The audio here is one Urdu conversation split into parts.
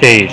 23।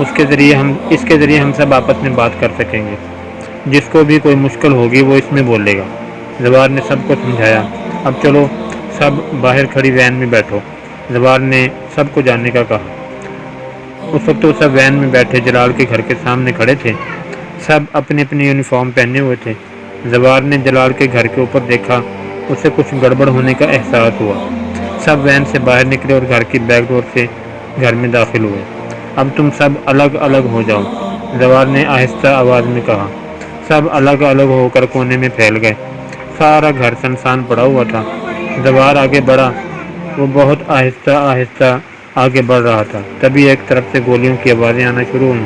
اس کے ذریعے ہم سب آپس میں بات کر سکیں گے۔ جس کو بھی کوئی مشکل ہوگی وہ اس میں بولے گا۔ زوار نے سب کو سمجھایا۔ اب چلو سب باہر کھڑی وین میں بیٹھو، زوار نے سب کو جانے کا کہا۔ اس وقت وہ سب وین میں بیٹھے جلال کے گھر کے سامنے کھڑے تھے۔ سب اپنی اپنی یونیفارم پہنے ہوئے تھے۔ زوار نے جلال کے گھر کے اوپر دیکھا، اسے کچھ گڑبڑ ہونے کا احساس ہوا۔ سب وین سے باہر نکلے اور گھر کی بیک ڈور سے گھر میں داخل ہوئے۔ اب تم سب الگ الگ ہو جاؤ، زوار نے آہستہ آواز میں کہا۔ سب الگ الگ ہو کر کونے میں پھیل گئے۔ سارا گھر سنسان پڑا ہوا تھا۔ زوار آگے بڑھا، وہ بہت آہستہ آہستہ آگے بڑھ رہا تھا۔ تبھی ایک طرف سے گولیوں کی آوازیں آنا شروع ہوئیں۔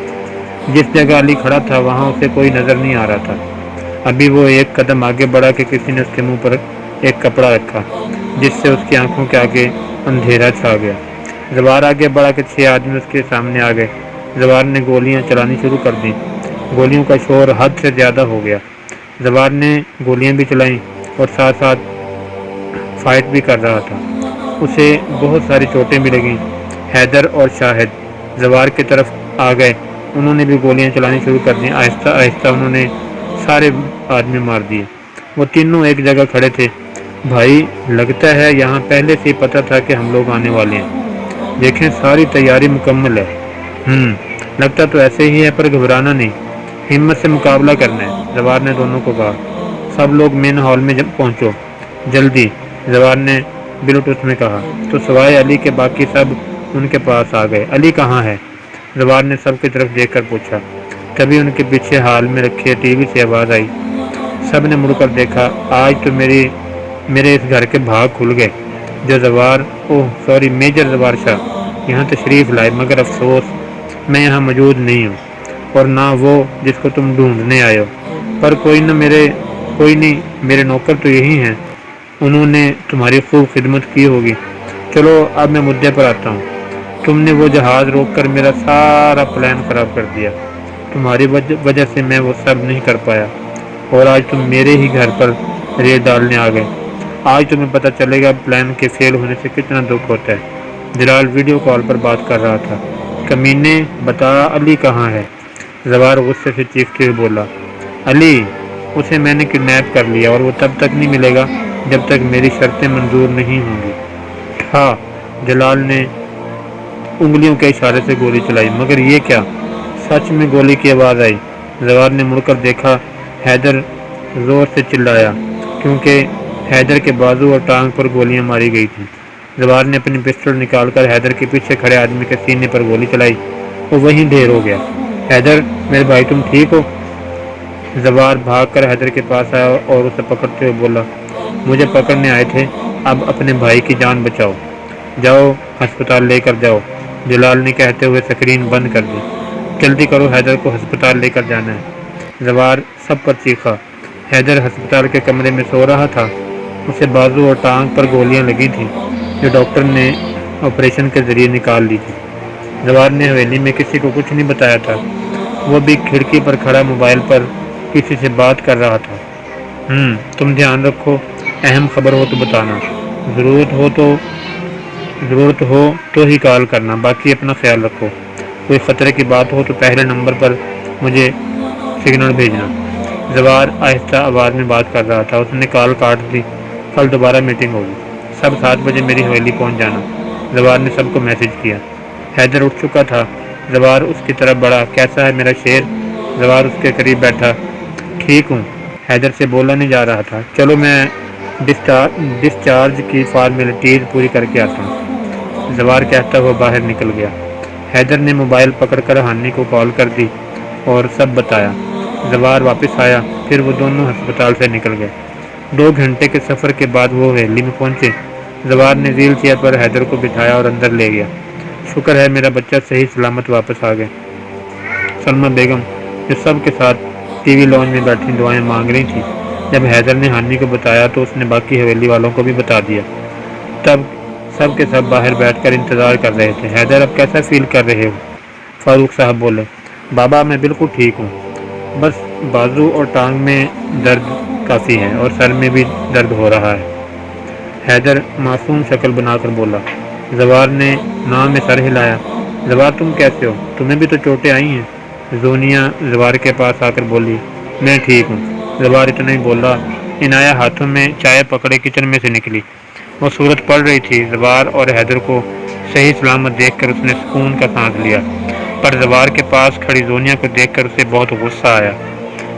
جس جگہ علی کھڑا تھا وہاں اسے کوئی نظر نہیں آ رہا تھا۔ ابھی وہ ایک قدم آگے بڑھا کہ کسی نے اس کے منہ پر ایک کپڑا رکھا، جس سے اس کی آنکھوں کے آگے اندھیرا چھا گیا۔ زوار آگے بڑھا کہ 6 آدمی اس کے سامنے آ گئے۔ زوار نے گولیاں چلانی شروع کر دیں۔ گولیوں کا شور حد سے زیادہ ہو گیا۔ زوار نے گولیاں بھی چلائیں اور ساتھ ساتھ فائٹ بھی کر رہا تھا۔ اسے بہت ساری چوٹیں بھی لگیں۔ حیدر اور شاہد زوار کی طرف آ گئے، انہوں نے بھی گولیاں چلانی شروع کر دیں۔ آہستہ آہستہ انہوں نے سارے آدمی مار دیے۔ وہ تینوں ایک جگہ کھڑے تھے۔ بھائی لگتا ہے یہاں پہلے سے ہی پتہ تھا کہ ہم لوگ آنے والے ہیں، دیکھیں ساری تیاری مکمل ہے۔ لگتا تو ایسے ہی ہے، پر گھبرانا نہیں، ہمت سے مقابلہ کرنا ہے، زوار نے دونوں کو کہا۔ سب لوگ مین ہال میں پہنچو جلدی، زوار نے بلوٹوتھ میں کہا۔ تو سوائے علی کے باقی سب ان کے پاس آ گئے۔ علی کہاں ہے؟ زوار نے سب کی طرف دیکھ کر پوچھا۔ تبھی ان کے پیچھے ہال میں رکھے ٹی وی سے آواز آئی۔ سب نے مڑ کر دیکھا۔ آج تو میرے اس گھر کے بھاگ کھل گئے۔ میجر زوار شاہ یہاں تشریف لائے، مگر افسوس میں یہاں موجود نہیں ہوں، اور نہ وہ جس کو تم ڈھونڈنے آئے ہو۔ پر کوئی نہیں، میرے نوکر تو یہی ہیں، انہوں نے تمہاری خوب خدمت کی ہوگی۔ چلو اب میں مدعے پر آتا ہوں۔ تم نے وہ جہاز روک کر میرا سارا پلان خراب کر دیا۔ تمہاری وجہ سے میں وہ سب نہیں کر پایا، اور آج تم میرے ہی گھر پر ریت ڈالنے آ گئے۔ آج تمہیں پتہ چلے گا پلان کے فیل ہونے سے کتنا دکھ ہوتا ہے۔ جلال ویڈیو کال پر بات کر رہا تھا۔ کمینے بتا علی کہاں ہے؟ زوار غصے سے چیختے ہوئے بولا۔ علی، اسے میں نے کڈنیپ کر لیا، اور وہ تب تک نہیں ملے گا جب تک میری شرطیں منظور نہیں ہوں گی۔ ہاں، جلال نے انگلیوں کے اشارے سے گولی چلائی۔ مگر یہ کیا؟ سچ میں گولی کی آواز آئی۔ زوار نے مڑ کر دیکھا۔ حیدر زور سے چلایا، کیونکہ حیدر کے بازو اور ٹانگ پر گولیاں ماری گئی تھیں۔ زوار نے اپنی پسٹل نکال کر حیدر کے پیچھے کھڑے آدمی کے سینے پر گولی چلائی، وہ وہیں ڈھیر ہو گیا۔ حیدر میرے بھائی، تم ٹھیک ہو؟ زوار بھاگ کر حیدر کے پاس آیا اور اسے پکڑتے ہوئے بولا۔ مجھے پکڑنے آئے تھے، اب اپنے بھائی کی جان بچاؤ، جاؤ ہسپتال لے کر جاؤ، جلال نے کہتے ہوئے سکرین بند کر دی۔ جلدی کرو، حیدر کو ہسپتال لے کر جانا ہے، زوار سب پر چیخا۔ حیدر ہسپتال کے کمرے میں سو رہا تھا۔ اسے بازو اور ٹانگ پر گولیاں لگی تھیں، جو ڈاکٹر نے آپریشن کے ذریعے نکال لی تھی۔ زوار نے حویلی میں کسی کو کچھ نہیں بتایا تھا، وہ بھی کھڑکی پر کھڑا موبائل پر کسی سے بات کر رہا تھا۔ تم دھیان رکھو، اہم خبر ہو تو بتانا، ضرورت ہو تو ہی کال کرنا، باقی اپنا خیال رکھو، کوئی خطرے کی بات ہو تو پہلے نمبر پر مجھے سگنل بھیجنا۔ زوار آہستہ آواز میں بات کر رہا تھا۔ اس نے کال کاٹ دی۔ کل دوبارہ میٹنگ ہوگی، سب 7 بجے میری حویلی پہنچ جانا، زوار نے سب کو میسج کیا۔ حیدر اٹھ چکا تھا۔ زوار اس کی طرف بڑھا۔ کیسا ہے میرا شیر؟ زوار اس کے قریب بیٹھا۔ ٹھیک ہوں، حیدر سے بولا نہیں جا رہا تھا۔ چلو میں ڈسچارج کی فارمیلٹیز پوری کر کے آتا ہوں، زوار کہتا ہوا باہر نکل گیا۔ حیدر نے موبائل پکڑ کر ہانی کو کال کر دی اور سب بتایا۔ زوار واپس آیا، پھر وہ دونوں ہسپتال سے نکل گئے۔ 2 گھنٹے کے سفر کے بعد وہ حویلی میں پہنچے۔ زوار نے ویل چیئر پر حیدر کو بٹھایا اور اندر لے گیا۔ شکر ہے میرا بچہ صحیح سلامت واپس آ گیا۔ سلمہ بیگم جو سب کے ساتھ ٹی وی لانج میں بیٹھی دعائیں مانگ رہی تھی، جب حیدر نے ہانی کو بتایا تو اس نے باقی حویلی والوں کو بھی بتا دیا۔ تب سب کے سب باہر بیٹھ کر انتظار کر رہے تھے۔ حیدر، اب کیسا فیل کر رہے ہو؟ فاروق صاحب بولے۔ بابا میں بالکل ٹھیک ہوں، بس بازو اور ٹانگ میں درد کافی ہے اور سر میں بھی درد ہو رہا ہے، حیدر معصوم شکل بنا کر بولا۔ زوار نے نام میں سر ہلایا۔ زوار تم کیسے ہو؟ تمہیں بھی تو چوٹیں آئی ہیں؟ زونیا زوار کے پاس آ کر بولی۔ میں ٹھیک ہوں۔ زوار اتنا ہی بولا۔ عنایہ ہاتھوں میں چائے پکڑے کچن میں سے نکلی۔ وہ سورج پڑ رہی تھی۔ زوار اور حیدر کو صحیح سلامت دیکھ کر اس نے سکون کا سانس لیا، پر زوار کے پاس کھڑی زونیا کو دیکھ کر اسے بہت غصہ آیا،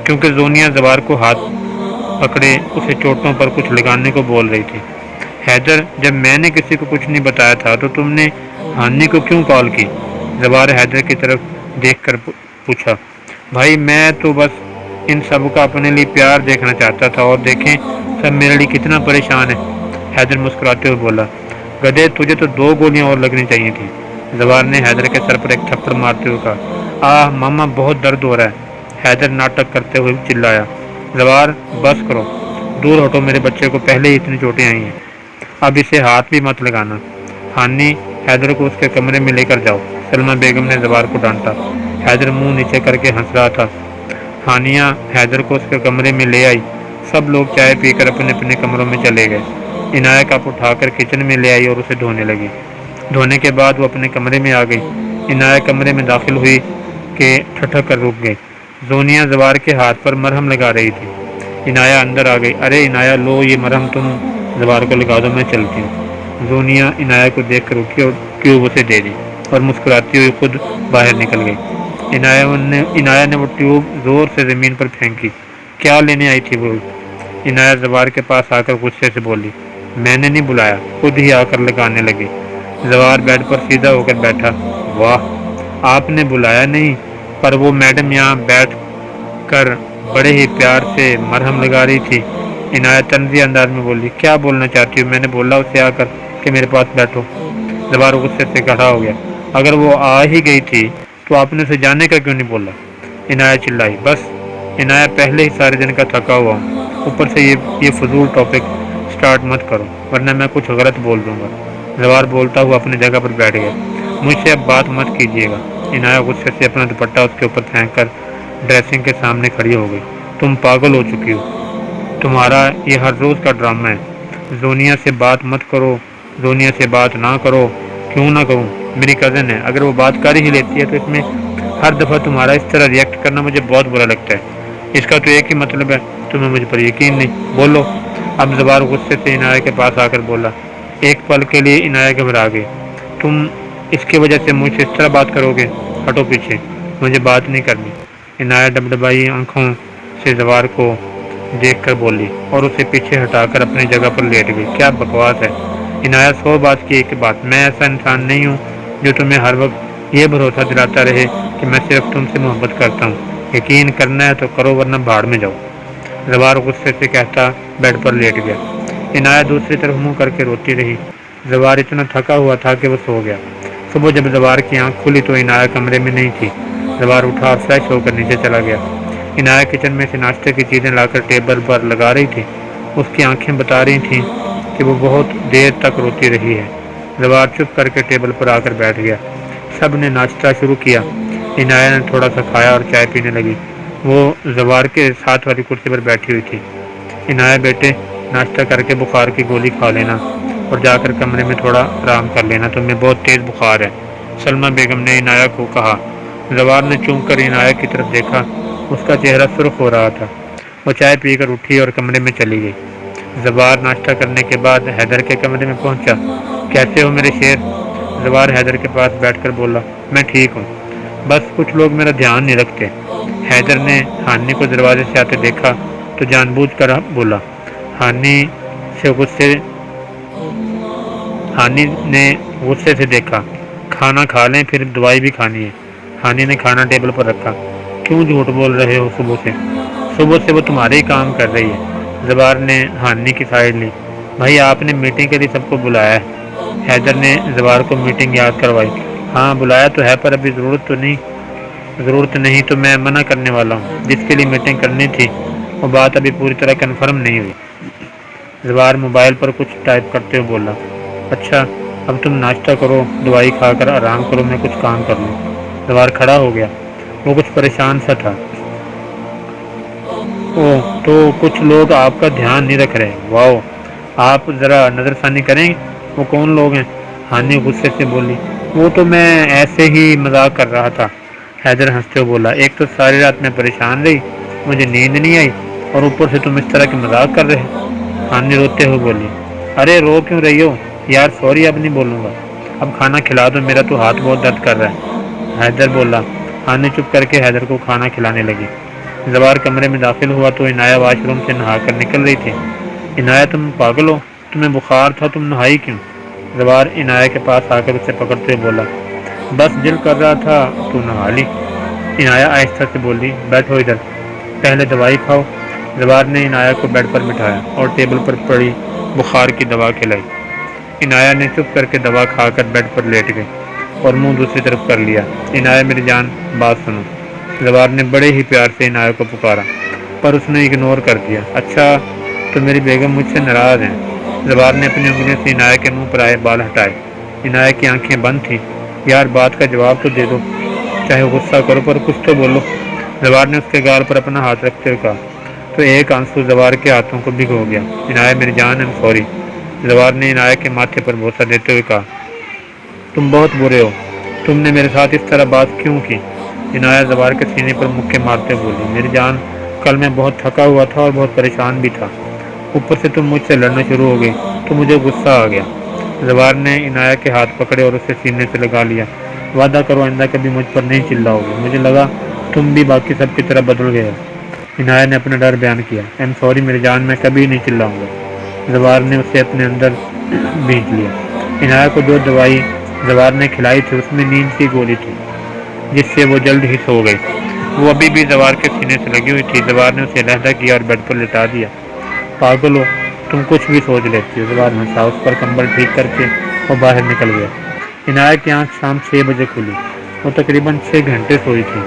کیونکہ زونیا زوار کو ہاتھ پکڑے اسے چوٹوں پر کچھ لگانے کو بول رہی تھی۔ حیدر، جب میں نے کسی کو کچھ نہیں بتایا تھا تو تم نے ہانی کو کیوں کال کی؟ زوار حیدر کی طرف دیکھ کر پوچھا۔ بھائی میں تو بس ان سب کا اپنے لیے پیار دیکھنا چاہتا تھا، اور دیکھیں سب میرے لیے کتنا پریشان ہے۔ حیدر مسکراتے ہوئے بولا۔ گدھے، تجھے تو 2 گولیاں اور لگنی چاہیے تھی۔ زوار نے حیدر کے سر پر ایک تھپڑ مارتے ہوئے کہا۔ آہ ماما، بہت درد ہو رہا ہے، حیدر ناٹک کرتے ہوئے چلایا۔ زوار، بس کرو، دور ہٹو، میرے بچے کو پہلے ہی اتنی چوٹیں آئی ہیں، اب اسے ہاتھ بھی مت لگانا۔ ہانی، حیدر کو اس کے کمرے میں لے کر جاؤ، سلمہ بیگم نے زوار کو ڈانٹا۔ حیدر منہ نیچے کر کے ہنس رہا تھا۔ ہانیہ حیدر کو اس کے کمرے میں لے آئی۔ سب لوگ چائے پی کر اپنے اپنے کمروں میں چلے گئے۔ عنایہ کپ اٹھا کر کچن میں لے آئی اور اسے دھونے لگی۔ دھونے کے بعد وہ اپنے کمرے میں آ گئی۔ عنایہ کمرے میں داخل ہوئی کہ ٹھٹک کر رک گئی۔ زونیا زوار کے ہاتھ پر مرہم لگا رہی تھی۔ عنایہ اندر آ گئی۔ ارے عنایہ، لو یہ مرہم تم زوار کو لگا دو، میں چلتی ہوں۔ زونیا عنایہ کو دیکھ کر اٹھی اور ٹیوب اسے دے دی اور مسکراتی ہوئی خود باہر نکل گئی۔ عنایہ نے وہ ٹیوب زور سے زمین پر پھینکی۔ کیا لینے آئی تھی وہ؟ عنایہ زوار کے پاس آ کر غصے سے بولی۔ میں نے نہیں بلایا، خود ہی آ کر لگانے لگی۔ زوار بیڈ پر سیدھا ہو کر بیٹھا۔ واہ، آپ نے بلایا نہیں، پر وہ میڈم یہاں بیٹھ کر بڑے ہی پیار سے مرہم لگا رہی تھی۔ عنایہ طنزیہ انداز میں بولی۔ کیا بولنا چاہتی ہوں؟ میں نے بولا اسے آ کر کہ میرے پاس بیٹھو۔ زوار غصے سے کھڑا ہو گیا۔ اگر وہ آ ہی گئی تھی تو آپ نے اسے جانے کا کیوں نہیں بولا؟ عنایہ چلائی۔ بس عنایہ، پہلے ہی سارے دن کا تھکا ہوا ہوں، اوپر سے یہ فضول ٹاپک سٹارٹ مت کرو ورنہ میں کچھ غلط بول دوں گا۔ زوار بولتا ہوا اپنی جگہ پر بیٹھ گیا۔ مجھ سے اب بات مت کیجیے گا۔ عنایہ غصے سے اپنا دوپٹہ اس کے اوپر پھینک کر ڈریسنگ کے سامنے کھڑی ہو گئی۔ تم پاگل ہو چکی ہو، تمہارا یہ ہر روز کا ڈرامہ ہے۔ زونیا سے بات مت کرو، زونیا سے بات نہ کرو۔ کیوں نہ کروں؟ میری کزن ہے، اگر وہ بات کر ہی لیتی ہے تو اس میں ہر دفعہ تمہارا اس طرح ریئیکٹ کرنا مجھے بہت برا لگتا ہے۔ اس کا تو ایک ہی مطلب ہے، تمہیں مجھ پر یقین نہیں۔ بولو۔ اب زوار غصے سے عنایہ کے پاس آ کر بولا۔ ایک پل کے لیے عنایہ گھبرا گئی۔ تم اس کی وجہ سے مجھ سے اس طرح بات کرو گے؟ ہٹو پیچھے، مجھے بات نہیں کرنی۔ عنایہ ڈبڈبائی آنکھوں سے زوار کو دیکھ کر بولی اور اسے پیچھے ہٹا کر اپنی جگہ پر لیٹ گئی۔ کیا بکواس ہے عنایہ، 100 بات کی ایک بات۔ میں ایسا انسان نہیں ہوں جو تمہیں ہر وقت یہ بھروسہ دلاتا رہے کہ میں صرف تم سے محبت کرتا ہوں۔ یقین کرنا ہے تو کرو ورنہ بھاڑ میں جاؤ۔ زوار غصے سے کہتا بیڈ پر لیٹ گیا۔ عنایہ دوسری طرف منہ کر کے روتی رہی۔ زوار اتنا تھکا ہوا تھا کہ وہ سو گیا۔ صبح جب زوار کی آنکھ کھلی تو عنایہ کمرے میں نہیں تھی۔ زوار اٹھا اور فریش ہو کر نیچے چلا گیا۔ عنایہ کچن میں سے ناشتے کی چیزیں لا کر ٹیبل پر لگا رہی تھی۔ اس کی آنکھیں بتا رہی تھیں کہ وہ بہت دیر تک روتی رہی ہے۔ زوار چپ کر کے ٹیبل پر آ کر بیٹھ گیا۔ سب نے ناشتہ شروع کیا۔ عنایہ نے تھوڑا سا کھایا اور چائے پینے لگی۔ وہ زوار کے ساتھ والی کرسی پر بیٹھی ہوئی تھی۔ عنایہ بیٹے، ناشتہ کر کے بخار کی گولی کھا لینا اور جا کر کمرے میں تھوڑا آرام کر لینا، تمہیں بہت تیز بخار ہے، سلمہ بیگم نے عنایہ کو کہا۔ زوار نے چونک کر عنایہ کی طرف دیکھا۔ اس کا چہرہ سرخ ہو رہا تھا۔ وہ چائے پی کر اٹھی اور کمرے میں چلی گئی۔ زوار ناشتہ کرنے کے بعد حیدر کے کمرے میں پہنچا۔ کیسے ہو میرے شیر؟ زوار حیدر کے پاس بیٹھ کر بولا۔ میں ٹھیک ہوں، بس کچھ لوگ میرا دھیان نہیں رکھتے۔ حیدر نے ہانی کو دروازے سے آتے دیکھا تو جان بوجھ کر بولا۔ ہانی نے غصے سے دیکھا۔ کھانا کھا لیں، پھر دوائی بھی کھانی ہے۔ ہانی نے کھانا ٹیبل پر رکھا۔ کیوں جھوٹ بول رہے ہو صبح سے؟ صبح سے وہ تمہارے ہی کام کر رہی ہے۔ زوار نے ہانی کی سائڈ لی۔ بھائی آپ نے میٹنگ کے لیے سب کو بلایا ہے۔ حیدر نے زوار کو میٹنگ یاد کروائی۔ ہاں بلایا تو ہے، پر ابھی ضرورت نہیں تو میں منع کرنے والا ہوں۔ جس کے لیے میٹنگ کرنی تھی وہ بات ابھی پوری طرح کنفرم نہیں ہوئی۔ زوار موبائل پر کچھ ٹائپ کرتے ہوئے بولا۔ اچھا اب تم ناشتہ کرو، دوائی کھا کر آرام کرو، میں کچھ کام کر لوں۔ زوار کھڑا ہو گیا۔ وہ کچھ پریشان سا تھا۔ تو کچھ لوگ آپ کا دھیان نہیں رکھ رہے۔ واو، آپ ذرا نظر ثانی کریں وہ کون لوگ ہیں؟ ہانی غصے سے بولی۔ وہ تو میں ایسے ہی مذاق کر رہا تھا، حیدر ہنستے ہوئے بولا۔ ایک تو ساری رات میں پریشان رہی، مجھے نیند نہیں آئی، اور اوپر سے تم اس طرح کے مذاق کر رہے۔ ہانی روتے ہوئے بولی۔ ارے رو کیوں رہی ہو یار، سوری اب نہیں بولوں گا، اب کھانا کھلا دو، میرا تو ہاتھ بہت درد کر رہا ہے، حیدر بولا۔ ہانی چپ کر کے حیدر کو کھانا کھلانے لگی۔ زوار کمرے میں داخل ہوا تو عنایہ واش روم سے نہا کر نکل رہی تھی۔ عنایہ تم پاگل ہو، تمہیں بخار تھا، تم نہائی کیوں؟ زوار عنایہ کے پاس آ کر اسے پکڑتے ہوئے بولا۔ بس دل کر رہا تھا تو نہا لی۔ عنایہ آہستہ سے بولی۔ بیٹھو ادھر، پہلے دوائی کھاؤ۔ زوار نے عنایہ کو بیڈ پر بٹھایا اور ٹیبل پر پڑی بخار کی دوا کھلائی۔ عنایہ نے چپ کر کے دوا کھا کر بیڈ پر لیٹ گئی اور منہ دوسری طرف کر لیا۔ عنایہ میری جان، بات سنو۔ زوار نے بڑے ہی پیار سے عنایہ کو پکارا، پر اس نے اگنور کر دیا۔ اچھا تو میری بیگم مجھ سے ناراض ہیں؟ زوار نے اپنی انگلیوں سے عنایہ کے منہ پر آئے بال ہٹائے۔ عنایہ کی آنکھیں بند تھیں۔ یار بات کا جواب تو دے دو، چاہے غصہ کرو پر کچھ تو بولو۔ زوار نے اس کے گال پر اپنا ہاتھ رکھتے ہوئے کہا تو ایک آنسو زوار کے ہاتھوں کو بھگو گیا۔ عنایہ میری جان، ایم سوری۔ زوار نے عنایہ کے ماتھے پر بوسہ دیتے ہوئے کہا تم بہت برے ہو، تم نے میرے ساتھ اس طرح بات کیوں کی؟ عنایہ زوار کے سینے پر مکے مارتے بولی۔ میری جان، کل میں بہت تھکا ہوا تھا اور بہت پریشان بھی تھا، اوپر سے تم مجھ سے لڑنا شروع ہو گئی تو مجھے غصہ آ گیا۔ زوار نے عنایہ کے ہاتھ پکڑے اور اسے سینے سے لگا لیا۔ وعدہ کرو آئندہ کبھی مجھ پر نہیں چلاؤ گے، مجھے لگا تم بھی باقی سب کی طرح بدل گئے ہو۔ عنایہ نے اپنا ڈر بیان کیا۔ ایم سوری میری جان، میں کبھی نہیں چلاؤں گا۔ زوار نے اسے اپنے اندر بھینچ لیا۔ عنایہ کو جو دوائی زوار نے کھلائی تھی اس میں نیند کی گولی تھی، جس سے وہ جلد ہی سو گئی۔ وہ ابھی بھی زوار کے سینے سے لگی ہوئی تھی۔ زوار نے اسے علیحدہ کیا اور بیڈ پر لٹا دیا۔ پاگل ہو، تم کچھ بھی سوچ لیتی ہو، زوار ہنسا۔ اس پر کمبل ٹھیک کر کے وہ باہر نکل گیا۔ عنایہ کی آنکھ شام 6 بجے کھلی۔ وہ تقریباً 6 گھنٹے سوئی تھی۔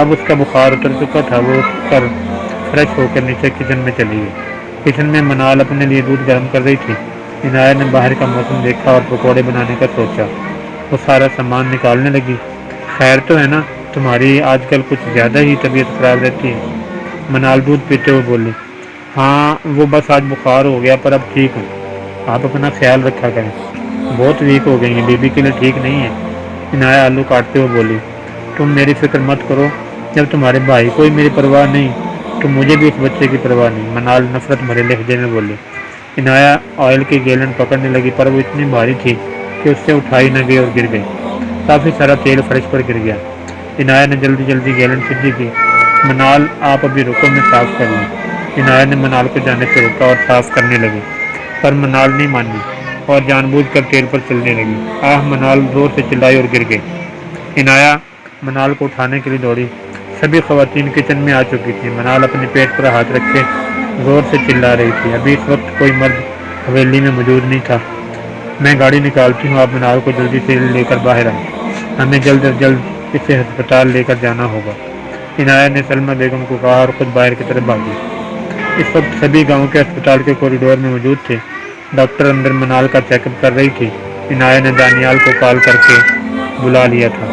اب اس کا بخار اتر چکا تھا۔ وہ اٹھ کر فریش ہو کر نیچے کچن میں چلی گئی۔ کچن میں منال اپنے لیے دودھ گرم کر رہی تھی۔ عنایہ نے باہر کا موسم دیکھا اور پکوڑے بنانے کا سوچا۔ وہ سارا سامان نکالنے لگی۔ خیر تو ہے نا، تمہاری آج کل کچھ زیادہ ہی طبیعت خراب رہتی ہے، منال دودھ پیتے ہوئے بولی۔ ہاں وہ بس آج بخار ہو گیا، پر اب ٹھیک ہوں۔ آپ اپنا خیال رکھا کریں، بہت ویک ہو گئی ہیں، بیبی کے لیے ٹھیک نہیں ہے۔ عنایہ آلو کاٹتے ہوئے بولی۔ تم میری فکر مت کرو، جب تمہارے بھائی کو ہی میری پرواہ نہیں تو مجھے بھی اس بچے کی پرواہ نہیں، منال نفرت بھرے لہجے میں بولی۔ عنایہ آئل کی گیلن پکڑنے لگی، پر وہ اتنی بھاری تھی کہ اس سے اٹھائی نہ گئی اور گر گئی۔ کافی سارا تیل فرش پر گر گیا۔ عنایہ نے جلدی جلدی گیلن سیدھی کی۔ منال آپ ابھی رکو، میں صاف کر لوں۔ عنایہ نے منال کو جانے سے روکا اور صاف کرنے لگی، پر منال نہیں مانی اور جان بوجھ کر تیل پر چلنے لگی۔ منال زور سے چلائی اور گر گئی۔ عنایہ منال کو اٹھانے کے لیے دوڑی۔ سبھی خواتین کچن میں آ چکی تھیں۔ منال اپنے پیٹ پر ہاتھ رکھے زور سے چلا رہی تھی۔ ابھی اس وقت کوئی مرد حویلی میں موجود نہیں تھا۔ میں گاڑی نکالتی ہوں، آپ منال کو جلدی سے لے کر باہر آئیں، ہمیں جلد از جلد اسے ہسپتال لے کر جانا ہوگا۔ عنایہ نے سلمہ بیگم کو کہا اور خود باہر کی طرف بھاگی۔ اس وقت سبھی گاؤں کے ہسپتال کے کوریڈور میں موجود تھے۔ ڈاکٹر اندر منال کا چیک اپ کر رہی تھی۔ عنایہ نے دانیال کو کال کر کے بلا لیا تھا۔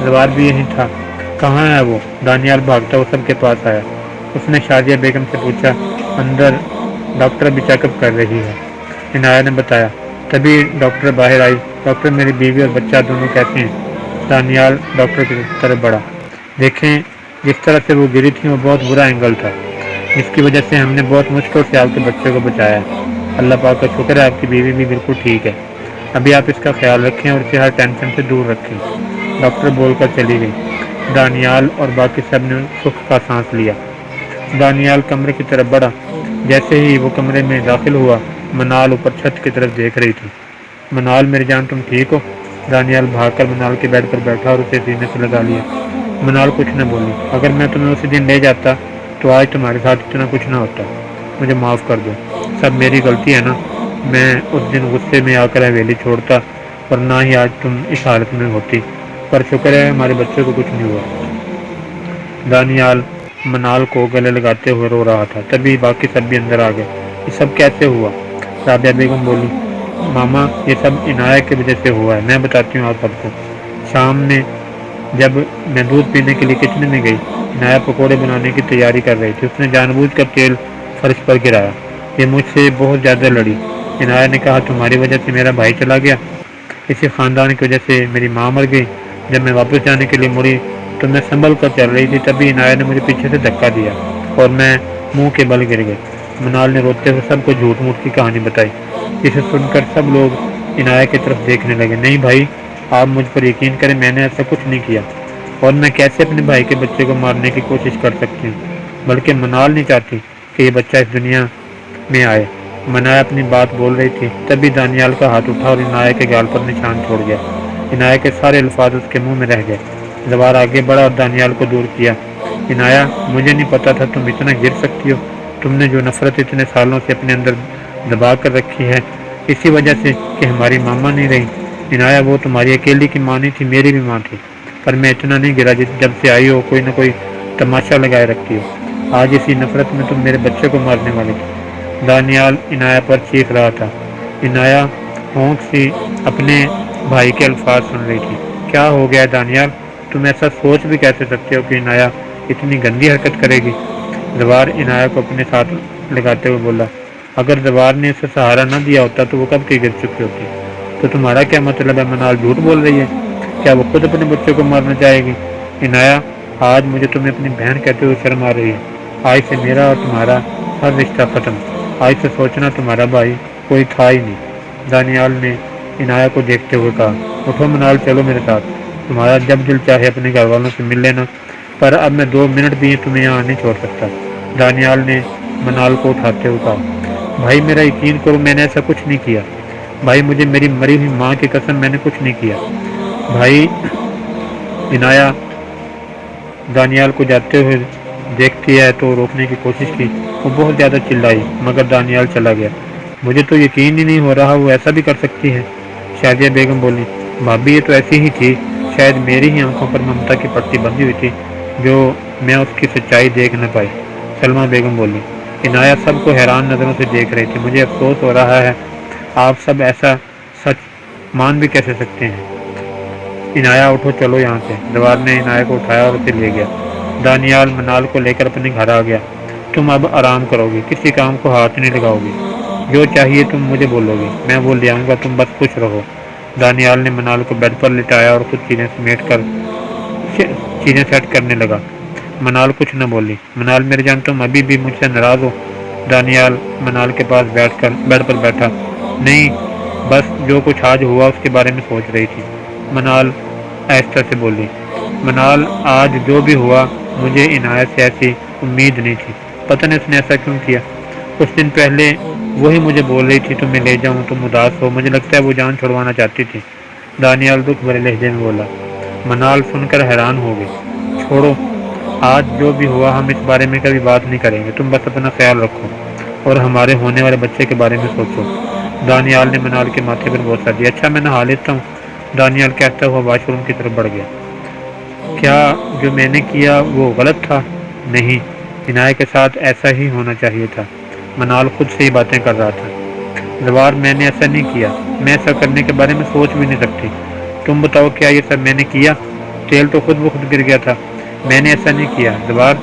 زوار بھی یہیں تھا۔ کہاں ہے وہ؟ دانیال بھاگتا وہ سب کے پاس آیا۔ اس نے شادیہ بیگم سے پوچھا۔ اندر، ڈاکٹر ابھی چیک اپ کر رہی ہے، عنایہ نے بتایا۔ تبھی ڈاکٹر باہر آئی۔ ڈاکٹر میری بیوی اور بچہ دونوں کیسے ہیں؟ دانیال ڈاکٹر کی طرف بڑھا۔ دیکھیں جس طرح سے وہ گری تھی وہ بہت برا اینگل تھا، جس کی وجہ سے ہم نے بہت مشکل سے آپ کے بچے کو بچایا ہے۔ اللہ پاک کا شکر ہے آپ کی بیوی بھی بالکل ٹھیک ہے۔ ابھی آپ اس کا خیال رکھیں اور اسے ہر ٹینشن سے دور رکھیں، ڈاکٹر بول کر چلی گئی۔ دانیال اور باقی سب نے سکھ کا سانس لیا۔ دانیال کمرے کی طرف بڑھا۔ جیسے ہی وہ کمرے میں داخل ہوا، منال اوپر چھت کی طرف دیکھ رہی تھی۔ منال میری جان تم ٹھیک ہو؟ دانیال بھاگ کر منال کے بیڈ پر بیٹھا اور اسے سینے سے لگا لیا۔ منال کچھ نہ بولی۔ اگر میں تمہیں اسی دن لے جاتا تو آج تمہارے ساتھ اتنا کچھ نہ ہوتا، مجھے معاف کر دو، سب میری غلطی ہے نا، میں اس دن غصے میں آ کر حویلی چھوڑتا اور نہ ہی آج تم اس حالت میں ہوتی، پر شکر ہے ہمارے بچے کو کچھ نہیں ہوا۔ دانیال منال کو گلے لگاتے ہوئے رو رہا تھا۔ تبھی باقی سب بھی اندر آ گئے۔ یہ سب کیسے ہوا؟ رابعہ بیگم بولی۔ ماما یہ سب عنایہ کی وجہ سے ہوا ہے، میں بتاتی ہوں آپ سب کو۔ شام میں جب میں دودھ پینے کے لیے کچن میں گئی، عنایہ پکوڑے بنانے کی تیاری کر رہی تھی۔ اس نے جان بوجھ کر تیل فرش پر گرایا۔ یہ مجھ سے بہت زیادہ لڑی۔ عنایہ نے کہا تمہاری وجہ سے میرا بھائی چلا گیا۔ اسی خاندان کی وجہ سے میری ماں مر گئی۔ جب میں واپس جانے کے لیے مڑی تو میں سنبھل کر چل رہی تھی، تبھی عنایہ نے مجھے پیچھے سے دھکا دیا اور میں منہ کے بل گر گئی۔ منال نے روتے ہوئے سب کو جھوٹ موٹ کی کہانی بتائی، جسے سن کر سب لوگ عنایہ کی طرف دیکھنے لگے۔ نہیں بھائی، آپ مجھ پر یقین کریں، میں نے ایسا کچھ نہیں کیا، اور میں کیسے اپنے بھائی کے بچے کو مارنے کی کوشش کر سکتی ہوں؟ بلکہ منال نہیں چاہتی کہ یہ بچہ اس دنیا میں آئے۔ منال اپنی بات بول رہی تھی، تبھی دانیال کا ہاتھ اٹھا اور عنایہ کے گال پر نشان چھوڑ گیا۔ عنایہ کے سارے الفاظ اس کے منہ میں رہ گئے۔ زوار آگے بڑھا اور دانیال کو دور کیا۔ عنایہ، مجھے نہیں پتا تھا تم اتنا گر سکتی ہو۔ تم نے جو نفرت اتنے سالوں سے اپنے اندر دبا کر رکھی ہے، اسی وجہ سے کہ ہماری ماما نہیں رہی۔ عنایہ، وہ تمہاری اکیلی کی ماں نہیں تھی، میری بھی ماں تھی، پر میں اتنا نہیں گرا جب سے آئی ہو کوئی نہ کوئی تماشا لگائے رکھتی ہو۔ آج اسی نفرت میں تم میرے بچے کو مارنے والی تھی۔ دانیال عنایہ پر چیخ رہا تھا۔ عنایہ ہونک سی اپنے بھائی کے الفاظ سن رہی تھی۔ کیا ہو گیا دانیال؟ تم ایسا سوچ بھی کیسے سکتے ہو کہ عنایہ اتنی گندی حرکت کرے گی؟ زوار عنایہ کو اپنے ساتھ لگاتے ہوئے بولا۔ اگر زوار نے اسے سہارا نہ دیا ہوتا تو وہ کب کی گر چکی ہوتی۔ تو تمہارا کیا مطلب ہے؟ منال جھوٹ بول رہی ہے؟ کیا وہ خود اپنے بچے کو مارنا چاہے گی؟ عنایہ، آج مجھے تمہیں اپنی بہن کہتے ہوئے شرم آ رہی ہے۔ آج سے میرا اور تمہارا ہر رشتہ ختم۔ آج سے سوچنا تمہارا بھائی کوئی تھا ہی نہیں۔ دانیال نے عنایہ کو دیکھتے ہوئے کہا۔ اٹھو منال، چلو میرے ساتھ، تمہارا جب دل چاہے اپنے گھر والوں سے مل لینا، پر اب میں 2 منٹ بھی تمہیں یہاں نہیں چھوڑ سکتا۔ دانیال نے منال کو اٹھاتے ہوئے کہا۔ بھائی میرا یقین کرو، میں نے ایسا کچھ نہیں کیا۔ بھائی مجھے میری مری ہوئی ماں کی قسم میں نے کچھ نہیں کیا۔ بھائی، عنایہ دانیال کو جاتے ہوئے دیکھتی ہے تو روکنے کی کوشش کی، وہ بہت زیادہ چلائی، مگر دانیال چلا گیا۔ مجھے تو یقین ہی نہیں ہو رہا وہ ایسا بھی کر سکتی ہے، شادیہ بیگم بولی۔ بھابھی یہ تو ایسی ہی تھی، شاید میری ہی آنکھوں پر ممتا کی پٹی بندھی ہوئی تھی جو میں اس کی سچائی دیکھ نہ پائی، سلمہ بیگم بولی۔ عنایہ سب کو حیران نظروں سے دیکھ رہی تھی۔ مجھے افسوس ہو رہا ہے، آپ سب ایسا سچ مان بھی کیسے سکتے ہیں؟ عنایہ اٹھو، چلو یہاں سے۔ زوار نے عنایہ کو اٹھایا اور اسے لے گیا۔ دانیال منال کو لے کر اپنے گھر آ گیا۔ تم اب آرام کرو گی، کسی کام کو ہاتھ نہیں لگاؤ گی، جو چاہیے تم مجھے بولو گی، میں وہ لے آؤں گا، تم بس خوش رہو۔ دانیال نے منال کو بیڈ پر لٹایا اور خود چیزیں سیٹ کرنے لگا۔ منال کچھ نہ بولی۔ منال میرے جان، تم ابھی بھی مجھ سے ناراض ہو؟ دانیال منال کے پاس بیڈ پر بیٹھا۔ نہیں، بس جو کچھ آج ہوا اس کے بارے میں سوچ رہی تھی، منال آہستہ سے بولی۔ منال، آج جو بھی ہوا مجھے عنایہ سے ایسی امید نہیں تھی، پتہ نہیں اس نے ایسا کیوں کیا۔ کچھ دن پہلے وہی مجھے بول رہی تھی تمہیں لے جاؤں، تم اداس ہو، مجھے لگتا ہے وہ جان چھڑوانا چاہتی تھی۔ دانیال دکھ بھرے لہجے میں بولا۔ منال سن کر حیران ہو گئی۔ چھوڑو، آج جو بھی ہوا ہم اس بارے میں کبھی بات نہیں کریں گے، تم بس اپنا خیال رکھو اور ہمارے ہونے والے بچے کے بارے میں سوچو۔ دانیال نے منال کے ماتھے پر بوسہ دیا۔ اچھا میں نہا لیتا ہوں، دانیال کہتا ہوا واش روم کی طرف بڑھ گیا۔ کیا جو میں نے کیا وہ غلط تھا؟ نہیں، عنایہ کے ساتھ ایسا ہی ہونا چاہیے تھا۔ منال خود سے ہی باتیں کر رہا تھا۔ زوار، میں نے ایسا نہیں کیا، میں ایسا کرنے کے بارے میں سوچ بھی نہیں سکتی۔ تم بتاؤ، کیا یہ سب میں نے کیا؟ تیل تو خود بخود گر گیا تھا، میں نے ایسا نہیں کیا۔ زوار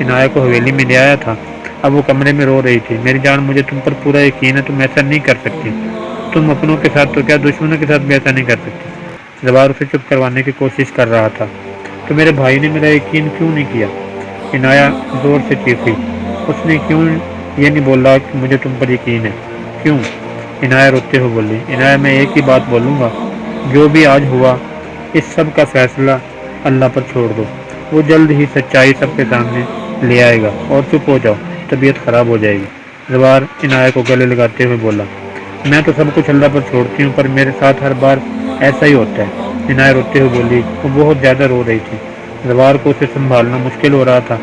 عنایہ کو حویلی میں لے آیا تھا، اب وہ کمرے میں رو رہی تھی۔ میری جان، مجھے تم پر پورا یقین ہے، تم ایسا نہیں کر سکتی۔ تم اپنوں کے ساتھ تو کیا دشمنوں کے ساتھ بھی ایسا نہیں کر سکتی۔ زوار اسے چپ کروانے کی کوشش کر رہا تھا۔ تو میرے بھائی نے میرا یقین کیوں نہیں کیا؟ عنایہ زور سے چیخی۔ اس نے کیوں یہ نہیں بولا کہ مجھے تم پر یقین ہے؟ کیوں؟ عنایہ روتے ہوئے بولی۔ عنایہ، میں ایک ہی بات بولوں گا، جو بھی آج ہوا اس سب کا فیصلہ اللہ پر چھوڑ دو، وہ جلد ہی سچائی سب کے سامنے لے آئے گا، اور چپ ہو جاؤ، طبیعت خراب ہو جائے گی۔ زوار عنایہ کو گلے لگاتے ہوئے بولا۔ میں تو سب کچھ اللہ پر چھوڑتی ہوں، پر میرے ساتھ ہر بار ایسا ہی ہوتا ہے۔ عنایہ روتے ہوئے بولی۔ وہ بہت زیادہ رو رہی تھی، زوار کو اسے سنبھالنا مشکل ہو رہا تھا۔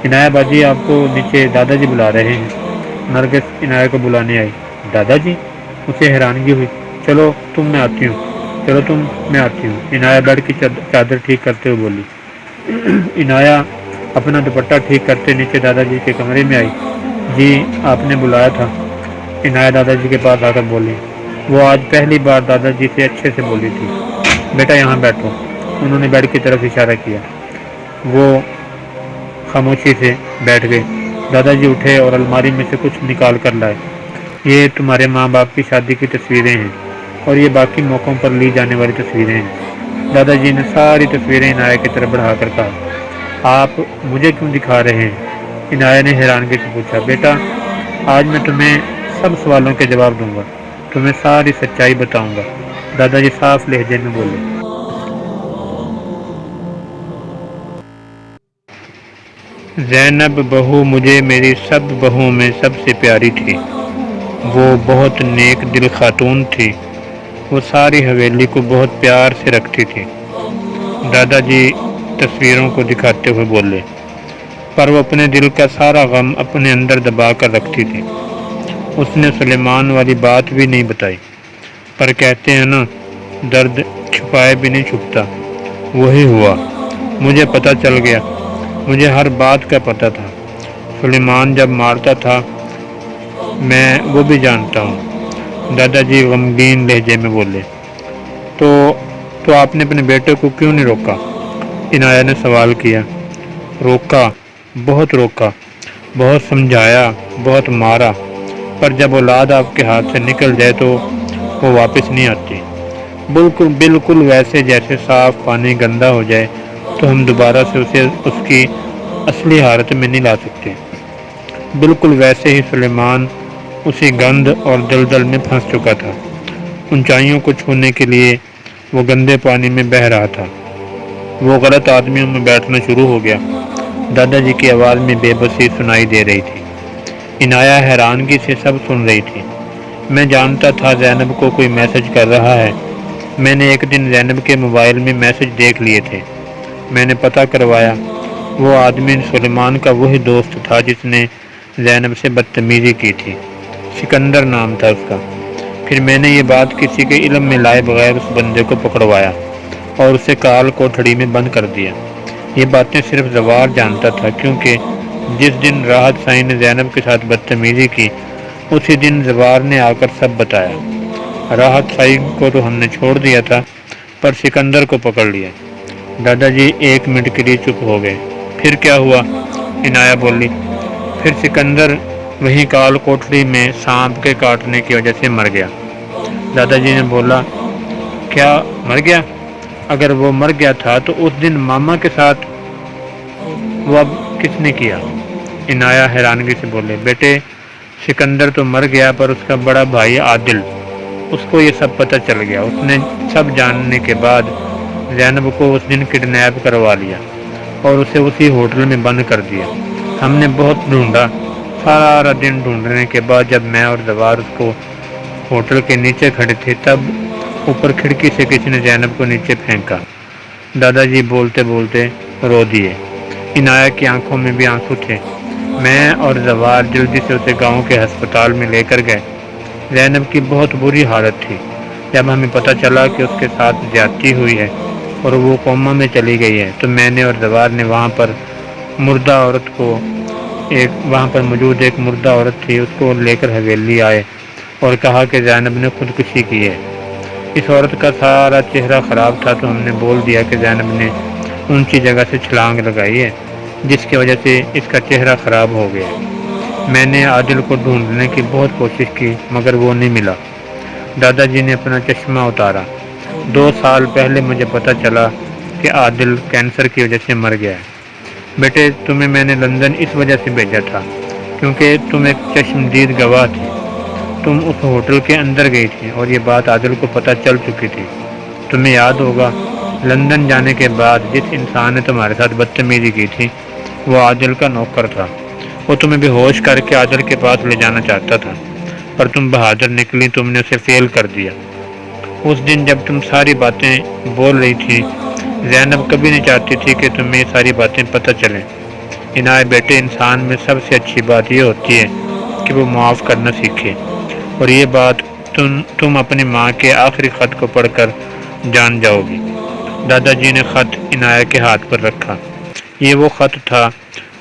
عنایہ باجی، آپ کو نیچے دادا جی بلا رہے ہیں۔ نرگس عنایہ کو بلانے آئی۔ دادا جی؟ اسے حیرانگی ہوئی۔ چلو تم، میں آتی ہوں۔ عنایہ بیڈ کی چادر ٹھیک کرتے ہوئے بولی۔ عنایہ اپنا دوپٹہ ٹھیک کرتے نیچے دادا جی کے کمرے میں آئی۔ جی، آپ نے بلایا تھا؟ عنایہ دادا جی کے پاس آ کر بولی۔ وہ آج پہلی بار دادا جی سے اچھے سے بولی تھی۔ بیٹا یہاں بیٹھو، انہوں نے بیڈ کی طرف اشارہ کیا۔ وہ خاموشی سے بیٹھ گئے۔ دادا جی اٹھے اور الماری میں سے کچھ نکال کر لائے۔ یہ تمہارے ماں باپ کی شادی کی تصویریں ہیں، اور یہ باقی موقعوں پر لی جانے والی تصویریں ہیں۔ دادا جی نے ساری تصویریں عنایہ کی طرف بڑھا کر کہا، آپ مجھے کیوں دکھا رہے ہیں؟ عنایہ نے حیرانگی سے پوچھا، بیٹا آج میں تمہیں سب سوالوں کے جواب دوں گا، تمہیں ساری سچائی بتاؤں گا، دادا جی صاف لہجے میں بولے۔ زینب بہو مجھے میری سب بہوؤں میں سب سے پیاری تھی، وہ بہت نیک دل خاتون تھی، وہ ساری حویلی کو بہت پیار سے رکھتی تھی۔ دادا جی تصویروں کو دکھاتے ہوئے بولے، پر وہ اپنے دل کا سارا غم اپنے اندر دبا کر رکھتی تھی۔ اس نے سلیمان والی بات بھی نہیں بتائی، پر کہتے ہیں نا درد چھپائے بھی نہیں چھپتا، وہی ہوا۔ مجھے پتہ چل گیا، مجھے ہر بات کا پتہ تھا، سلیمان جب مارتا تھا میں وہ بھی جانتا ہوں، دادا جی غمگین لہجے میں بولے۔ تو آپ نے اپنے بیٹے کو کیوں نہیں روکا؟ عنایہ نے سوال کیا۔ روکا، بہت روکا، بہت سمجھایا، بہت مارا، پر جب اولاد آپ کے ہاتھ سے نکل جائے تو وہ واپس نہیں آتی، بالکل ویسے جیسے صاف پانی گندا ہو جائے تو ہم دوبارہ سے اسے اس کی اصلی حالت میں نہیں لا سکتے، بالکل ویسے ہی سلیمان اسی گند اور دلدل میں پھنس چکا تھا، اونچائیوں کو چھونے کے لیے وہ گندے پانی میں بہہ رہا تھا، وہ غلط آدمیوں میں بیٹھنا شروع ہو گیا۔ دادا جی کی آواز میں بے بسی سنائی دے رہی تھی۔ عنایہ حیرانگی سے سب سن رہی تھی۔ میں جانتا تھا زینب کو کوئی میسج کر رہا ہے، میں نے ایک دن زینب کے موبائل میں میسج دیکھ لیے تھے، میں نے پتہ کروایا، وہ آدمی سلیمان کا وہی دوست تھا جس نے زینب سے بدتمیزی کی تھی، سکندر نام تھا اس کا۔ پھر میں نے یہ بات کسی کے علم میں لائے بغیر اس بندے کو پکڑوایا اور اسے کال کوٹھڑی میں بند کر دیا۔ یہ باتیں صرف زوار جانتا تھا، کیونکہ جس دن راحت سائی نے زینب کے ساتھ بدتمیزی کی اسی دن زوار نے آ کر سب بتایا۔ راحت سائی کو تو ہم نے چھوڑ دیا تھا، پر سکندر کو پکڑ لیا۔ دادا جی 1 منٹ کے لیے چپ ہو گئے۔ پھر کیا ہوا؟ عنایہ بولی۔ پھر سکندر وہیں کال کوٹھڑی میں سانپ کے کاٹنے کی وجہ سے مر گیا۔ دادا جی نے بولا، کیا مر گیا؟ اگر وہ مر گیا تھا تو اس دن ماما کے ساتھ وہ اب کس نے کیا؟ عنایہ حیرانگی سے بولے، بیٹے سکندر تو مر گیا، پر اس کا بڑا بھائی عادل، اس کو یہ سب پتہ چل گیا، اس نے سب جاننے کے بعد زینب کو اس دن کڈنیپ کروا لیا اور اسے اسی ہوٹل میں بند کر دیا۔ ہم نے بہت ڈھونڈا، سارا دن ڈھونڈنے کے بعد جب میں اور زوار اس کو ہوٹل کے نیچے کھڑے تھے تب اوپر کھڑکی سے کسی نے زینب کو نیچے پھینکا۔ دادا جی بولتے بولتے رو دیے۔ عنایہ کی آنکھوں میں بھی آنسو تھے۔ میں اور زوار جلدی سے اسے گاؤں کے ہسپتال میں لے کر گئے۔ زینب کی بہت بری حالت تھی۔ جب ہمیں پتہ چلا کہ اس کے ساتھ زیادتی ہوئی ہے اور وہ کوما میں چلی گئی ہے تو میں نے اور زوار نے وہاں پر موجود ایک مردہ عورت تھی، اس کو لے کر حویلی آئے اور کہا کہ زینب نے خودکشی کی ہے۔ اس عورت کا سارا چہرہ خراب تھا تو ہم نے بول دیا کہ زینب نے اونچی جگہ سے چھلانگ لگائی ہے جس کی وجہ سے اس کا چہرہ خراب ہو گیا۔ میں نے عادل کو ڈھونڈنے کی بہت کوشش کی مگر وہ نہیں ملا۔ دادا جی نے اپنا چشمہ اتارا۔ 2 سال پہلے مجھے پتہ چلا کہ عادل کینسر کی وجہ سے مر گیا ہے۔ بیٹے تمہیں میں نے لندن اس وجہ سے بھیجا تھا کیونکہ تم ایک چشمدید گواہ تھی، تم اس ہوٹل کے اندر گئی تھی اور یہ بات عادل کو پتہ چل چکی تھی۔ تمہیں یاد ہوگا لندن جانے کے بعد جس انسان نے تمہارے ساتھ بدتمیزی کی تھی وہ عادل کا نوکر تھا، وہ تمہیں بے ہوش کر کے عادل کے پاس لے جانا چاہتا تھا، پر تم بہادر نکلی، تم نے اسے فیل کر دیا۔ اس دن جب تم ساری باتیں بول رہی تھی زینب کبھی نہیں چاہتی تھی کہ تمہیں یہ ساری باتیں پتہ چلیں۔ عنایہ بیٹے انسان میں سب سے اچھی بات یہ ہوتی ہے کہ وہ معاف کرنا سیکھے، اور یہ بات تم اپنی ماں کے آخری خط کو پڑھ کر جان جاؤ گی۔ دادا جی نے خط عنایہ کے ہاتھ پر رکھا۔ یہ وہ خط تھا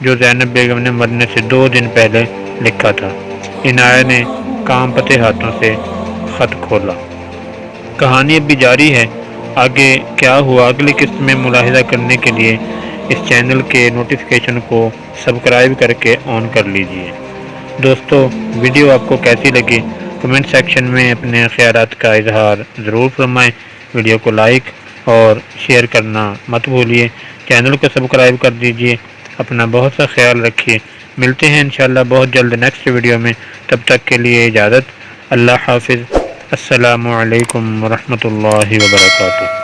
جو زینب بیگم نے مرنے سے 2 دن پہلے لکھا تھا۔ عنایہ نے کانپتے ہاتھوں سے خط کھولا۔ کہانی اب بھی جاری ہے، آگے کیا ہوا اگلی قسط میں ملاحظہ کرنے کے لیے اس چینل کے نوٹیفیکیشن کو سبسکرائب کر کے آن کر لیجئے۔ دوستو ویڈیو آپ کو کیسی لگی کمنٹ سیکشن میں اپنے خیالات کا اظہار ضرور فرمائیں۔ ویڈیو کو لائک اور شیئر کرنا مت بھولیے، چینل کو سبسکرائب کر دیجیے۔ اپنا بہت سا خیال رکھیے، ملتے ہیں انشاءاللہ بہت جلد نیکسٹ ویڈیو میں، تب تک کے لیے اجازت، اللہ حافظ، السلام علیکم ورحمۃ اللہ وبرکاتہ۔